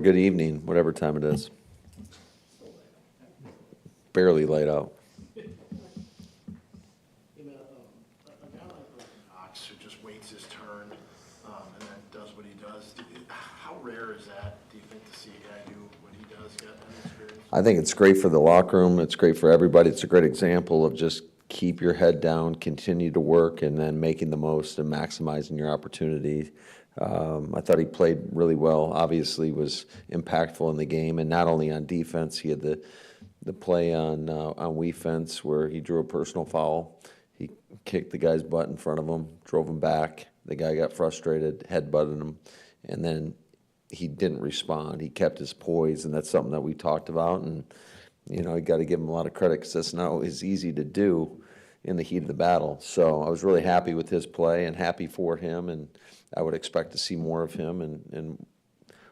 good evening, whatever time it is. Barely light out. A guy like Brenton Cox who just waits his turn and then does what he does, how rare is that, do you think, to see a guy do what he does, get that experience? I think it's great for the locker room. It's great for everybody. It's a great example of just keep your head down, continue to work, and then making the most and maximizing your opportunity. I thought he played really well. Obviously, was impactful in the game, and not only on defense. He had the play on defense where he drew a personal foul. He kicked the guy's butt in front of him, drove him back. The guy got frustrated, headbutted him, and then he didn't respond. He kept his poise, and that's something that we talked about. And you know, you got to give him a lot of credit because that's not always easy to do in the heat of the battle. So I was really happy with his play and happy for him, and I would expect to see more of him, and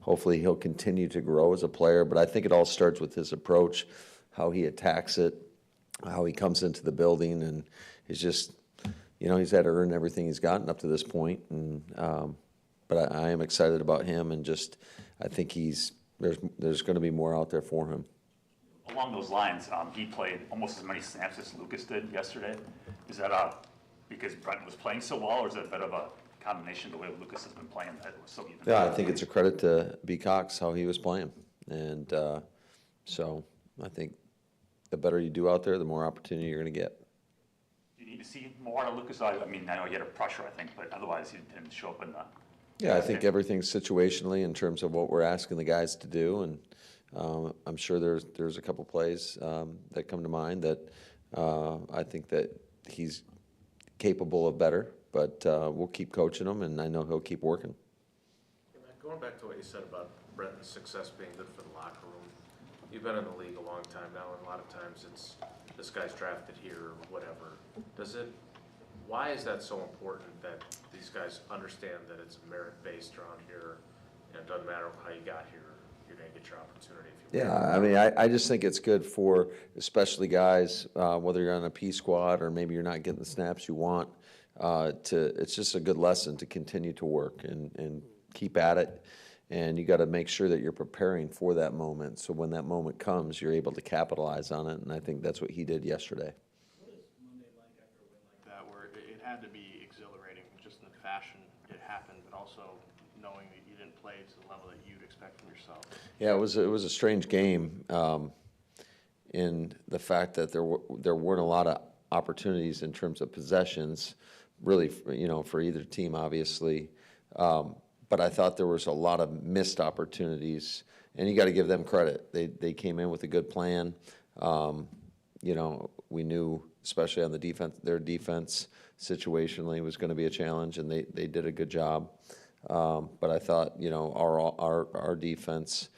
hopefully he'll continue to grow as a player. But I think it all starts with his approach, how he attacks it, how he comes into the building, and he's just, you know, he's had to earn everything he's gotten up to this point. And but I am excited about him, and just I think there's going to be more out there for him. Along those lines, he played almost as many snaps as Lucas did yesterday. Is that because Brenton was playing so well, or is it a bit of a combination of the way Lucas has been playing that was so even? Yeah, I think it's a credit to B. Cox how he was playing, and so I think the better you do out there, the more opportunity you're going to get. Do you need to see more out of Lucas? I mean, I know he had a pressure, I think, but otherwise he didn't show up in the. Yeah, I think everything's situationally in terms of what we're asking the guys to do, and I'm sure there's a couple plays that come to mind that I think that he's capable of better, but we'll keep coaching him, and I know he'll keep working. Hey, Matt, going back to what you said about Brenton's success being good for the locker room, you've been in the league a long time now, and a lot of times it's this guy's drafted here or whatever. Why is that so important that these guys understand that it's merit-based around here, and it doesn't matter how you got here, you're going to get your opportunity if you want? Yeah, I mean, I just think it's good for especially guys, whether you're on a P squad or maybe you're not getting the snaps you want, it's just a good lesson to continue to work and keep at it. And you got to make sure that you're preparing for that moment. So when that moment comes, you're able to capitalize on it. And I think that's what he did yesterday. What is Monday like after a win like that, where it had to be exhilarating, just in the fashion it happened, but also knowing that you didn't play to the level that you'd expect from yourself? Yeah, it was a strange game in the fact that there weren't a lot of opportunities in terms of possessions, really, for either team, obviously. But I thought there was a lot of missed opportunities, and you got to give them credit. They came in with a good plan. We knew, especially on the defense, their defense situationally was going to be a challenge, and they did a good job. But I thought, our defense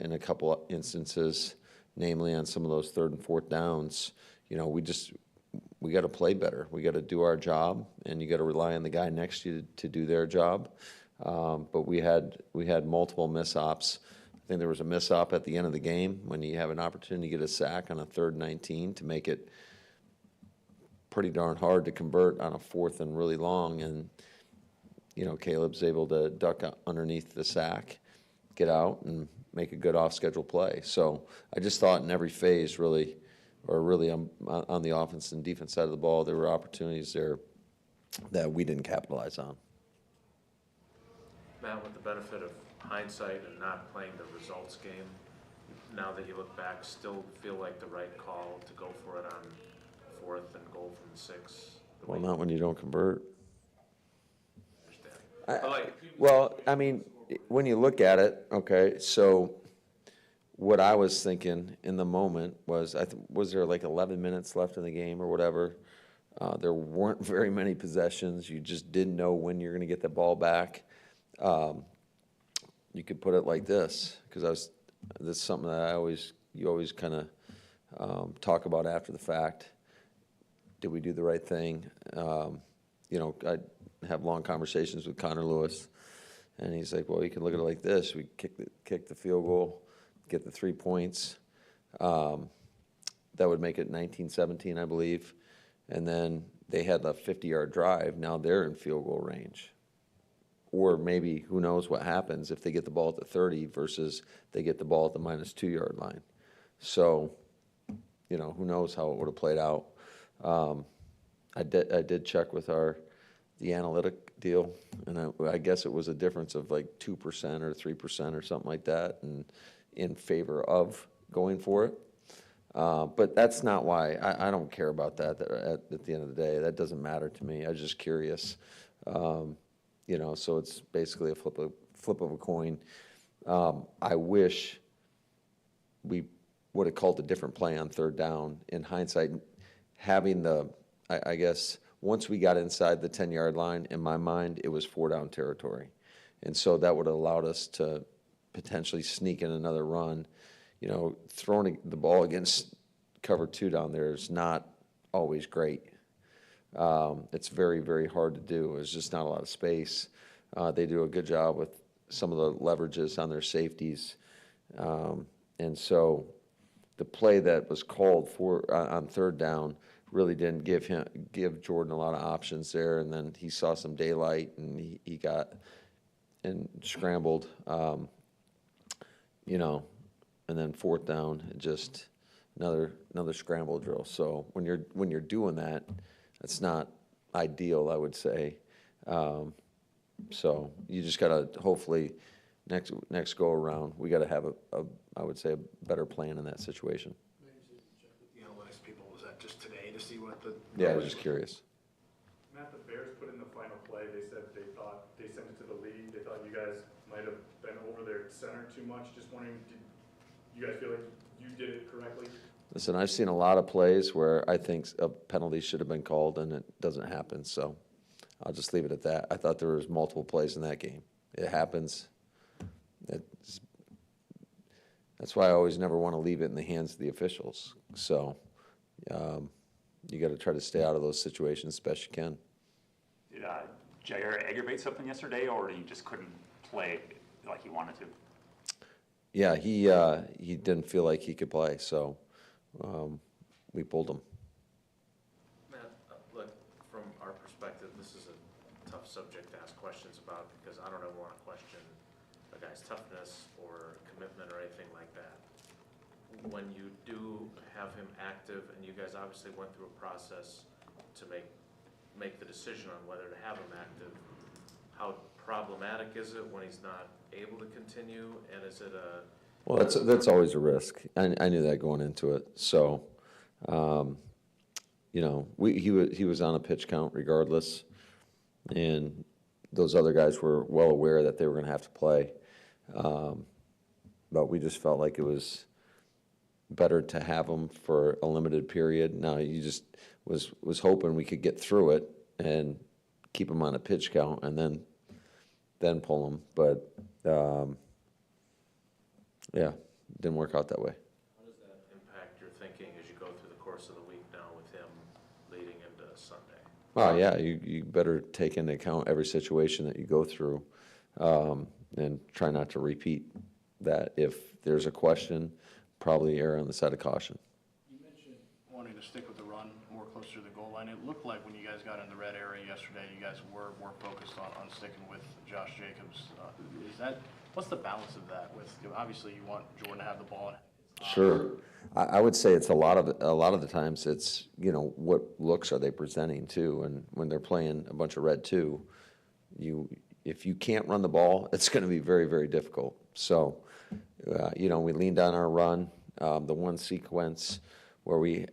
in a couple of instances, namely on some of those third and fourth downs, we got to play better. We got to do our job, and you got to rely on the guy next to you to do their job. But we had multiple miss-ops. I think there was a miss-op at the end of the game when you have an opportunity to get a sack on a 3rd and 19 to make it pretty darn hard to convert on a 4th and really long. And, Caleb's able to duck underneath the sack, get out, and make a good off-schedule play. So I just thought in every phase, really on the offense and defense side of the ball, there were opportunities there that we didn't capitalize on. Matt, with the benefit of hindsight and not playing the results game, now that you look back, still feel like the right call to go for it on 4th and goal from the 6? Well, not when you don't convert. I When you look at it, okay, so what I was thinking in the moment was, was there like 11 minutes left in the game or whatever? There weren't very many possessions. You just didn't know when you're going to get the ball back. You could put it like this, because this is something that you always kind of talk about after the fact. Did we do the right thing? I have long conversations with Connor Lewis, and he's like, well, you can look at it like this. We kick the field goal, get the 3 points. That would make it 19-17, I believe. And then they had a 50-yard drive. Now they're in field goal range. or maybe who knows what happens if they get the ball at the 30 versus they get the ball at the -2 yard line. So, you know, who knows how it would have played out. I did check with the analytic deal, and I guess it was a difference of like 2% or 3% or something like that, and in favor of going for it. But that's not why. I don't care about that at the end of the day. That doesn't matter to me. I was just curious. You know, so it's basically a flip of a coin. I wish we would have called a different play on 3rd down. In hindsight, having I guess once we got inside the 10-yard line, in my mind, it was 4-down territory. And so that would have allowed us to potentially sneak in another run. You know, throwing the ball against cover 2 down there is not always great. It's very, very hard to do. There's just not a lot of space. They do a good job with some of the leverages on their safeties. And so the play that was called for on 3rd down really didn't give Jordan a lot of options there. And then he saw some daylight, and he got and scrambled, you know, and then 4th down, just another scramble drill. So when you're doing that, it's not ideal, I would say. So you just gotta, hopefully next go around, we gotta have I would say a better plan in that situation. The analytics people, was that just today to see what the? Yeah, I was just curious. Matt, the Bears put in the final play, they said they thought, they sent it to the league, they thought you guys might have been over their center too much. Just wondering, did you guys feel like you did it correctly? Listen, I've seen a lot of plays where I think a penalty should have been called, and it doesn't happen, so I'll just leave it at that. I thought there was multiple plays in that game. It happens. That's why I always never want to leave it in the hands of the officials. So you got to try to stay out of those situations as best you can. Did Jair aggravate something yesterday, or he just couldn't play like he wanted to? Yeah, he didn't feel like he could play, so we pulled him. Matt, look, from our perspective, this is a tough subject to ask questions about, because I don't ever want to question a guy's toughness or commitment or anything like that. When you do have him active, and you guys obviously went through a process to make the decision on whether to have him active, how problematic is it when he's not able to continue, and is it a... Well, that's always a risk. I knew that going into it. So, you know, he was on a pitch count regardless, and those other guys were well aware that they were going to have to play. But we just felt like it was better to have him for a limited period. Now, you just was hoping we could get through it and keep him on a pitch count, and then pull him. But yeah, didn't work out that way. How does that impact your thinking as you go through the course of the week now with him leading into Sunday? Oh, yeah, you better take into account every situation that you go through, and try not to repeat that. If there's a question, probably err on the side of caution. You mentioned wanting to stick with the run more closer to the goal line. It looked like when you guys got in the red area yesterday, you guys were more focused on sticking with Josh Jacobs. What's the balance of that with, obviously you want Jordan to have the ball. Sure. I would say it's a lot of the times it's, you know, what looks are they presenting too, and when they're playing a bunch of red too, if you can't run the ball, it's going to be very, very difficult. So, you know, we leaned on our run. The one sequence where we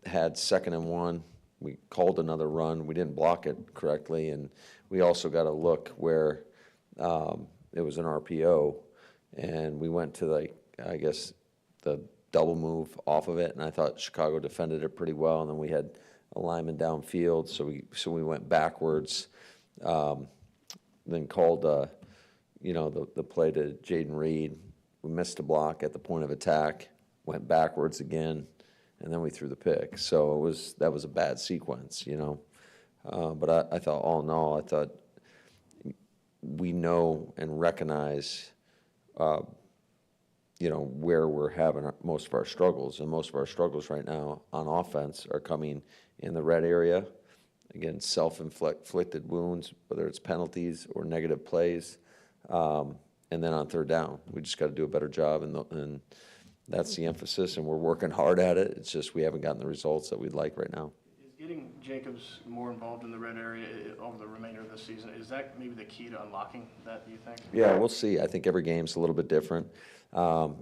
had 2nd and 1, we called another run. We didn't block it correctly, and we also got a look where it was an RPO, and we went to, like, I guess, the double move off of it, and I thought Chicago defended it pretty well, and then we had a lineman downfield, so we went backwards, then called, you know, the play to Jaden Reed. We missed a block at the point of attack, went backwards again, and then we threw the pick. So that was a bad sequence, you know. But I thought, all in all, I thought we know and recognize, you know, where we're having most of our struggles. And most of our struggles right now on offense are coming in the red area, again, self-inflicted wounds, whether it's penalties or negative plays. And then on third down, we just got to do a better job, and that's the emphasis, and we're working hard at it. It's just we haven't gotten the results that we'd like right now. Is getting Jacobs more involved in the red area over the remainder of the season, is that maybe the key to unlocking that, you think? Yeah, we'll see. I think every game's a little bit different.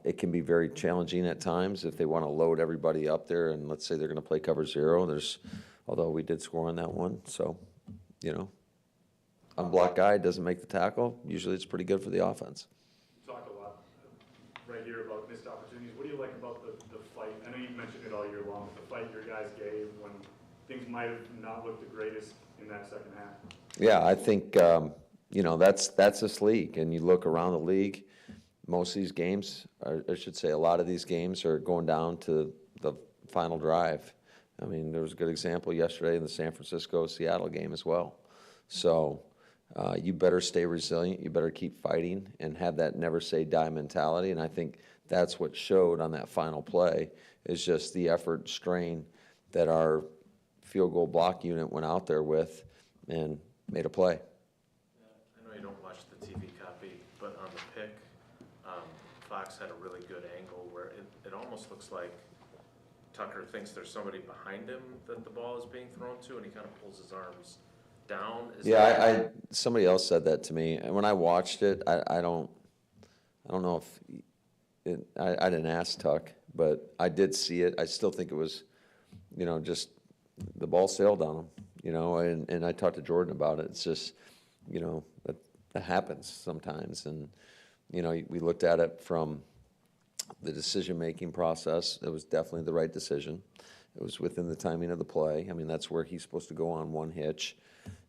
It can be very challenging at times if they want to load everybody up there, and let's say they're going to play cover zero. Although we did score on that one, so, unblocked guy doesn't make the tackle. Usually it's pretty good for the offense. You talked a lot right here about missed opportunities. What do you like about the fight? I know you've mentioned it all year long, but the fight your guys gave when things might have not looked the greatest in that second half. Yeah, I think, that's this league. And you look around the league, most of these games, or I should say a lot of these games are going down to the final drive. I mean, there was a good example yesterday in the San Francisco-Seattle game as well. So you better stay resilient. You better keep fighting and have that never say die mentality. And I think that's what showed on that final play is just the effort and strain that our field goal block unit went out there with and made a play. I know you don't watch the TV copy, but on the pick, Fox had a really good angle where it almost looks like Tucker thinks there's somebody behind him that the ball is being thrown to, and he kind of pulls his arms down. Somebody else said that to me, and when I watched it, I don't know if I didn't ask Tuck, but I did see it. I still think it was, just the ball sailed on him, and I talked to Jordan about it. It's just, that happens sometimes, and we looked at it from the decision-making process. It was definitely the right decision. It was within the timing of the play. I mean, that's where he's supposed to go on one hitch.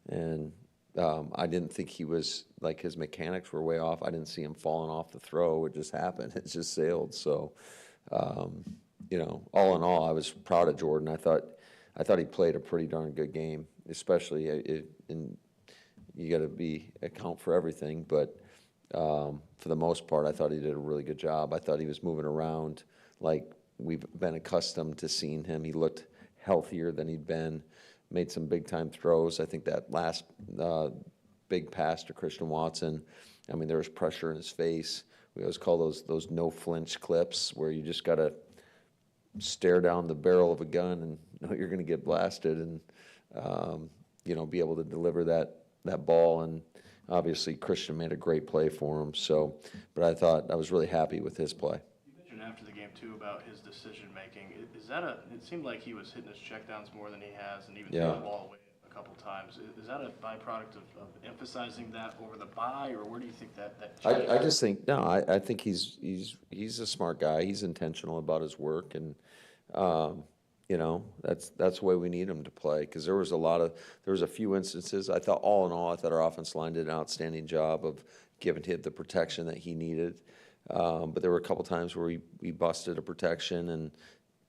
And I didn't think he was, like, his mechanics were way off. I didn't see him falling off the throw. It just happened. It just sailed. So, all in all, I was proud of Jordan. I thought he played a pretty darn good game, especially in you got to account for everything, but for the most part, I thought he did a really good job. I thought he was moving around like we've been accustomed to seeing him. He looked healthier than he'd been, made some big-time throws. I think that last big pass to Christian Watson, I mean, there was pressure in his face. We always call those no-flinch clips where you just got to stare down the barrel of a gun and know you're going to get blasted and, be able to deliver that ball. And obviously, Christian made a great play for him. So, but I was really happy with his play. You mentioned after the game too about his decision making. Is that it seemed like he was hitting his checkdowns more than he has, and even throwing the ball away a couple times. Is that a byproduct of emphasizing that over the bye, or where do you think that changed? I just think no. I think he's a smart guy. He's intentional about his work, and that's the way we need him to play. Because there was a few instances. I thought all in all, our offensive line did an outstanding job of giving him the protection that he needed. But there were a couple times where we busted a protection and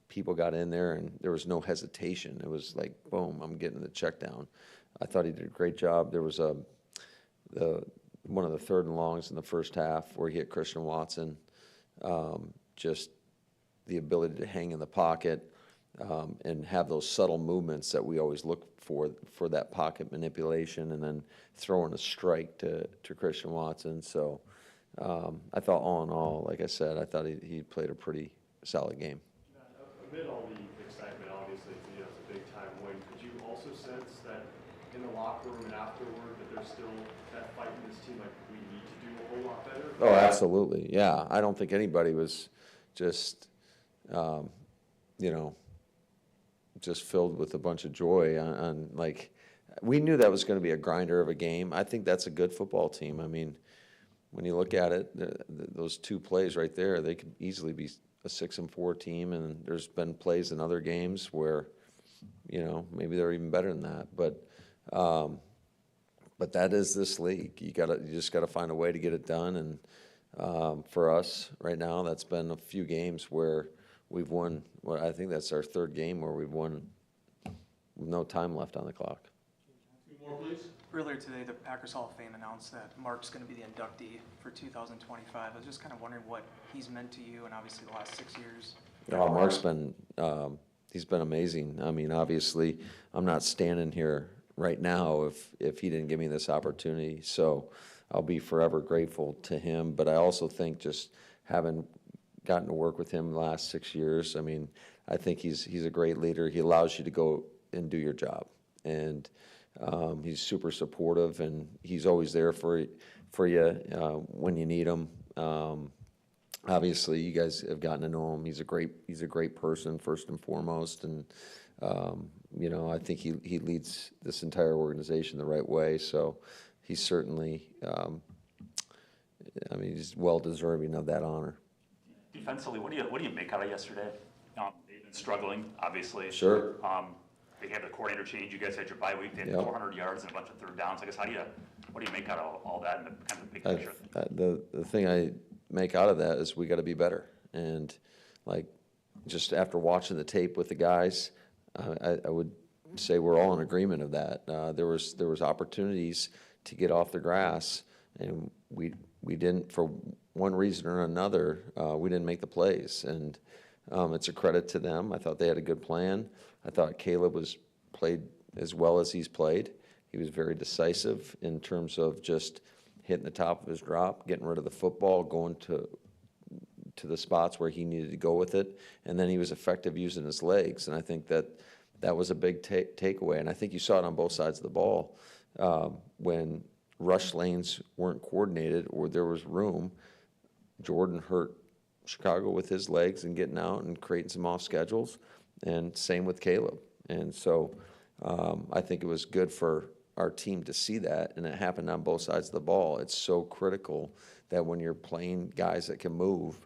people got in there and there was no hesitation. It was like, boom, I'm getting the check down. I thought he did a great job. There was one of the third and longs in the first half where he hit Christian Watson. Just the ability to hang in the pocket and have those subtle movements that we always look for that pocket manipulation, and then throwing a strike to Christian Watson. So I thought all in all, like I said, I thought he played a pretty solid game. Amid all the excitement, obviously, it's a big-time win. Could you also sense that in the locker room and afterward that there's still that fight in this team, like we need to do a whole lot better? Oh, absolutely, yeah. I don't think anybody was just, just filled with a bunch of joy on like, we knew that was going to be a grinder of a game. I think that's a good football team. I mean, when you look at it, those two plays right there, they could easily be a 6-4 team, and there's been plays in other games where, maybe they're even better than that. But that is this league. You just gotta find a way to get it done. And for us right now, that's been a few games where we've won. Well, I think that's our third game where we've won with no time left on the clock. Two more, please. Earlier today, the Packers Hall of Fame announced that Mark's going to be the inductee for 2025. I was just kind of wondering what he's meant to you, and obviously the last 6 years. Oh, Mark's been he's been amazing. I mean, obviously, I'm not standing here right now if he didn't give me this opportunity. So I'll be forever grateful to him. But I also think just having gotten to work with him the last 6 years, I mean, I think he's a great leader. He allows you to go and do your job. And he's super supportive, and he's always there for you when you need him. Obviously, you guys have gotten to know him. He's a great person first and foremost, and you know, I think he leads this entire organization the right way. So he's certainly, I mean, he's well deserving of that honor. Defensively, what do you make out of yesterday? They've been struggling, obviously. Sure. They had the coordinator change. You guys had your bye week. They had Yep. 400 yards and a bunch of third downs. I guess what do you make out of all that in the kind of big picture? The thing I make out of that is we got to be better. And like, just after watching the tape with the guys, I would say we're all in agreement of that. There was opportunities to get off the grass, and we didn't, for one reason or another, we didn't make the plays. And it's a credit to them. I thought they had a good plan. I thought Caleb played as well as he's played. He was very decisive in terms of just hitting the top of his drop, getting rid of the football, going to the spots where he needed to go with it, and then he was effective using his legs. And I think that was a big takeaway. And I think you saw it on both sides of the ball when rush lanes weren't coordinated or there was room. Jordan hurt Chicago with his legs and getting out and creating some off schedules, and same with Caleb. And so I think it was good for our team to see that, and it happened on both sides of the ball. It's so critical that when you're playing guys that can move,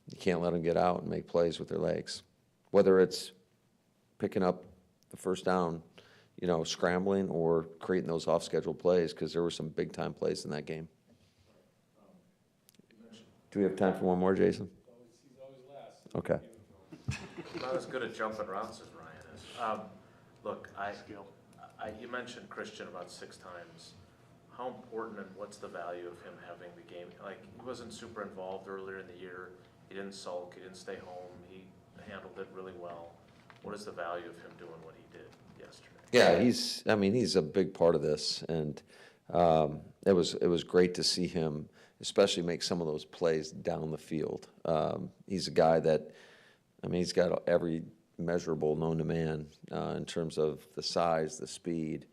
you can't let them get out and make plays with their legs, whether it's picking up the first down, you know, scrambling, or creating those off-schedule plays, because there were some big-time plays in that game. Do we have time for one more, Jason? He's always last. Okay. Not as good at jumping routes as Ryan is. Look, you mentioned Christian about 6 times. How important and what's the value of him having the game? Like, he wasn't super involved earlier in the year. He didn't sulk. He didn't stay home. He handled it really well. What is the value of him doing what he did yesterday? Yeah, he's a big part of this, and it was great to see him, especially make some of those plays down the field. He's a guy that, I mean, he's got every measurable known to man in terms of the size, the speed,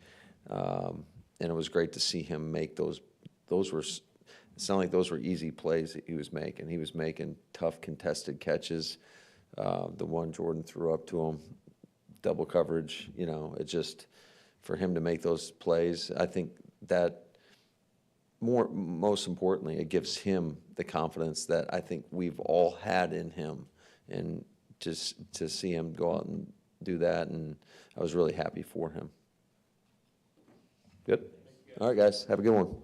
and it was great to see him make those. It's not like those were easy plays that he was making. He was making tough contested catches. The one Jordan threw up to him, double coverage, you know, it just, for him to make those plays, I think that most importantly, it gives him the confidence that I think we've all had in him, and just to see him go out and do that, and I was really happy for him. Good. All right, guys, have a good one.